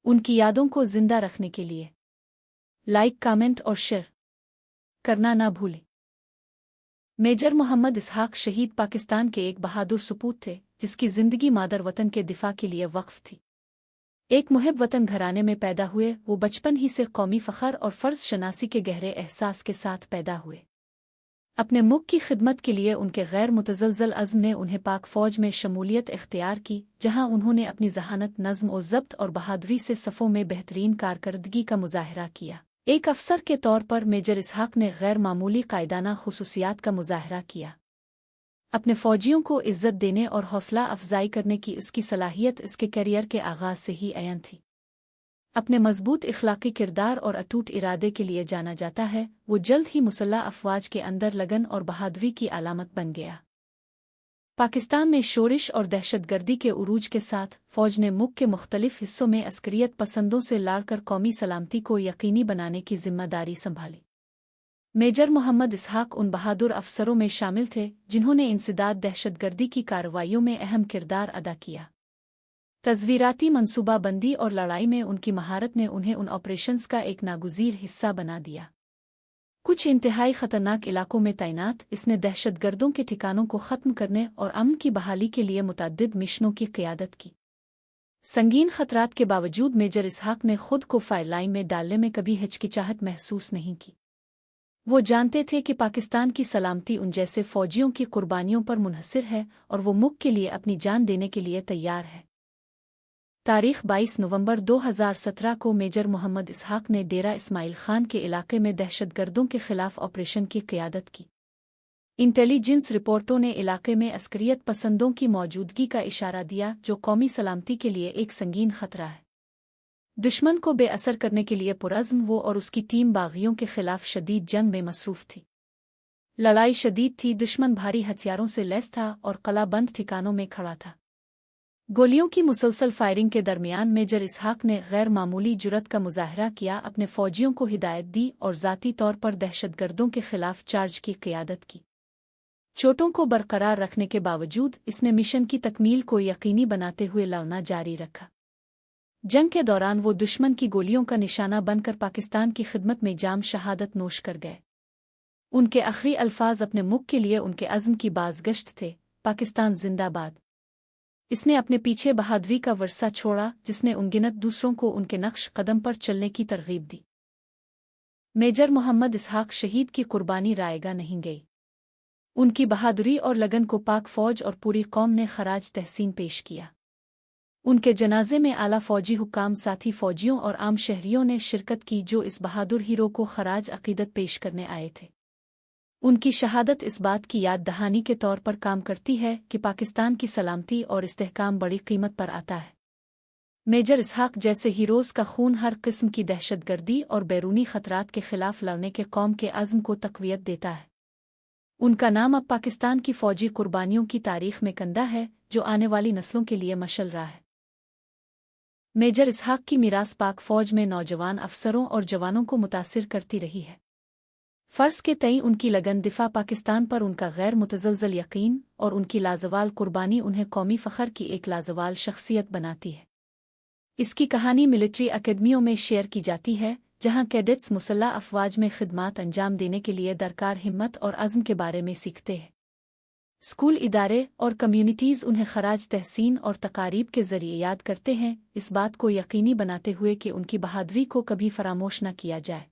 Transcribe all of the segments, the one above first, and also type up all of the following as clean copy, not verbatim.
उनकी यादों को जिंदा रखने के लिए लाइक, कमेंट और शेयर करना ना भूलें। मेजर मोहम्मद इसहाक शहीद पाकिस्तान के एक बहादुर सपूत थे जिसकी जिंदगी मादर वतन के दिफा के लिए वक्फ थी। एक मुहिब वतन घराने में पैदा हुए वो बचपन ही से कौमी फ़ख्र और फ़र्ज शनासी के गहरे एहसास के साथ पैदा हुए। अपने मुल्क की खिदमत के लिए उनके गैर मुतज़लज़ल अज़्म ने उन्हें पाक फ़ौज में शमूलियत इख्तियार की, जहां उन्होंने अपनी ज़हानत, नज़्म और ज़ब्त और बहादुरी से सफ़ों में बेहतरीन कारकर्दगी का मुज़ाहरा किया। एक अफसर के तौर पर मेजर इसहाक ने गैर मामूली कायदाना खुसूसियात का मुज़ाहरा किया। अपने फ़ौजियों को इज़्ज़त देने और हौसला अफजाई करने की उसकी सलाहियत इसके करियर के आगाज़ से ही अयन थी। अपने मजबूत इखलाकी किरदार और अटूट इरादे के लिए जाना जाता है। वो जल्द ही मुसल्लह अफवाज के अंदर लगन और बहादुरी की अलामत बन गया। पाकिस्तान में शोरिश और दहशतगर्दी के उरूज के साथ फ़ौज ने मुल्क के मुख्तलिफ हिस्सों में अस्करियत पसंदों से लड़कर कौमी सलामती को यकीनी बनाने की जिम्मेदारी संभाली। मेजर मोहम्मद इसहाक उन बहादुर अफसरों में शामिल थे जिन्होंने इंसदाद दहशतगर्दी की कार्रवाइयों में अहम किरदार अदा किया। तज़वीराती मनसूबाबंदी और लड़ाई में उनकी महारत ने उन्हें उन ऑपरेशंस का एक नागुज़ीर हिस्सा बना दिया। कुछ इंतहाई ख़तरनाक इलाकों में तैनात इसने दहशतगर्दों के ठिकानों को ख़त्म करने और अमन की बहाली के लिए मुतअद्दिद मिशनों की क़ियादत की। संगीन ख़तरात के बावजूद मेजर इसहाक ने खुद को फायर लाइन में डालने में कभी हिचकिचाहट महसूस नहीं की। वो जानते थे कि पाकिस्तान की सलामती उन जैसे फ़ौजियों की कुर्बानियों पर मुनहसर है और वो मुल्क के लिए अपनी जान देने के लिए तैयार है। तारीख़ 22 नवंबर 2017 को मेजर मोहम्मद इसहाक ने डेरा इस्माइल खान के इलाके में दहशतगर्दों के खिलाफ ऑपरेशन की क़ियादत की। इंटेलिजेंस रिपोर्टों ने इलाके में अस्करियत पसंदों की मौजूदगी का इशारा दिया जो कौमी सलामती के लिए एक संगीन खतरा है। दुश्मन को बेअसर करने के लिए पुरज़्म वो और उसकी टीम बागियों के खिलाफ शदीद जंग में मसरूफ़ थी। लड़ाई शदीद थी, दुश्मन भारी हथियारों से लैस था और कलाबंद ठिकानों में खड़ा था। गोलियों की मुसलसल फायरिंग के दरमियान मेजर इसहाक ने गैर मामूली जुर्रत का मुज़ाहरा किया, अपने फ़ौजियों को हिदायत दी और ज़ाती तौर पर दहशतगर्दों के खिलाफ चार्ज की क़ियादत की। चोटों को बरकरार रखने के बावजूद इसने मिशन की तकमील को यकीनी बनाते हुए लड़ना जारी रखा। जंग के दौरान वो दुश्मन की गोलियों का निशाना बनकर पाकिस्तान की खिदमत में जाम शहादत नोश कर गए। उनके आखिरी अल्फाज अपने मुल्क के लिए उनके अज़्म की बाज़गश्त थे, पाकिस्तान जिंदाबाद। इसने अपने पीछे बहादुरी का वर्सा छोड़ा जिसने अनगिनत दूसरों को उनके नक्श कदम पर चलने की तरगीब दी। मेजर मोहम्मद इसहाक शहीद की कुर्बानी रायगा नहीं गई। उनकी बहादुरी और लगन को पाक फ़ौज और पूरी कौम ने खराज तहसीन पेश किया। उनके जनाजे में आला फ़ौजी हुक्काम, साथी फ़ौजियों और आम शहरियों ने शिरकत की जो इस बहादुर हीरो को खराज अक़ीदत पेश करने आए थे। उनकी शहादत इस बात की याद दहानी के तौर पर काम करती है कि पाकिस्तान की सलामती और इस्तेहकाम बड़ी कीमत पर आता है। मेजर इसहाक जैसे हीरोज़ का खून हर किस्म की दहशतगर्दी और बैरूनी ख़तरात के ख़िलाफ़ लड़ने के कौम के अज़्म को तक़वियत देता है। उनका नाम अब पाकिस्तान की फ़ौजी कुर्बानियों की तारीख़ में कंदा है जो आने वाली नस्लों के लिए मशल रहा है। मेजर इसहाक की मीरास पाक फ़ौज में नौजवान अफसरों और जवानों को मुतासिर करती रही है। फ़र्ज़ के तई उनकी लगन, दिफ़ा पाकिस्तान पर उनका गैर मुतज़लज़ल यकीन और उनकी लाजवाल कुर्बानी उन्हें कौमी फ़ख्र की एक लाजवाल शख्सियत बनाती है। इसकी कहानी मिलिट्री अकेडमियों में शेयर की जाती है जहां कैडेट्स मुसल्लह अफवाज में खिदमात अंजाम देने के लिए दरकार हिम्मत और अज़्म के बारे में सीखते हैं। स्कूल, इदारे और कम्युनिटीज़ उन्हें खराज तहसीन और तकारीब के ज़रिए याद करते हैं, इस बात को यकीनी बनाते हुए कि उनकी बहादुरी को कभी फरामोश न किया जाए।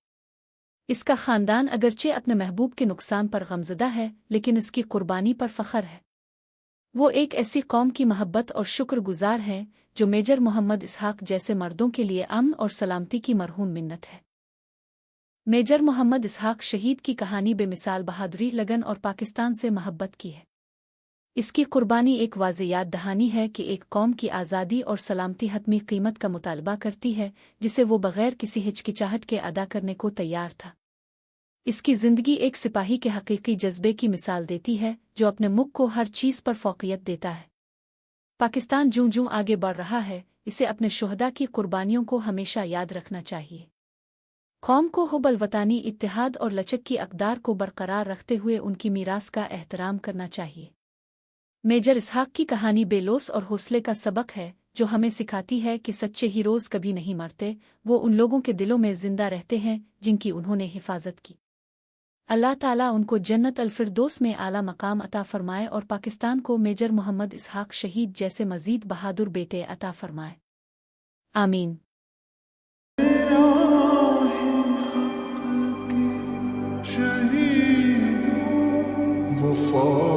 इसका ख़ानदान अगरचे अपने महबूब के नुकसान पर गमज़दा है लेकिन इसकी कुर्बानी पर फ़ख्र है। वो एक ऐसी कौम की महब्बत और शुक्रगुज़ार है जो मेजर मोहम्मद इसहाक जैसे मर्दों के लिए अमन और सलामती की मरहूम मिन्नत है। मेजर मोहम्मद इसहाक शहीद की कहानी बेमिसाल बहादुरी, लगन और पाकिस्तान से महब्बत की है। इसकी कुर्बानी एक वाज़ेह याद दहानी है कि एक कौम की आज़ादी और सलामती हतमी कीमत का मुतालबा करती है जिसे वो बग़ैर किसी हिचकिचाहट के अदा करने को तैयार था। इसकी ज़िंदगी एक सिपाही के हकीकी जज्बे की मिसाल देती है जो अपने मुल्क को हर चीज़ पर फ़ौक़ियत देता है। पाकिस्तान जूं जूं आगे बढ़ रहा है इसे अपने शुहदा की कुर्बानियों को हमेशा याद रखना चाहिए। कौम को हुब्बुल वतानी, इत्तेहाद और लचक की अक़दार को बरकरार रखते हुए उनकी मीरास का एहतराम करना चाहिए। मेजर इसहाक की कहानी बेलोस और हौसले का सबक है جو ہمیں سکھاتی ہے کہ سچے ہیروز کبھی نہیں مرتے، وہ ان لوگوں کے دلوں میں زندہ رہتے ہیں جن کی انہوں نے حفاظت کی۔ اللہ تعالیٰ ان کو جنت الفردوس میں اعلیٰ مقام عطا فرمائے اور پاکستان کو میجر محمد اسحاق شہید جیسے مزید بہادر بیٹے عطا فرمائے، آمین۔ وفا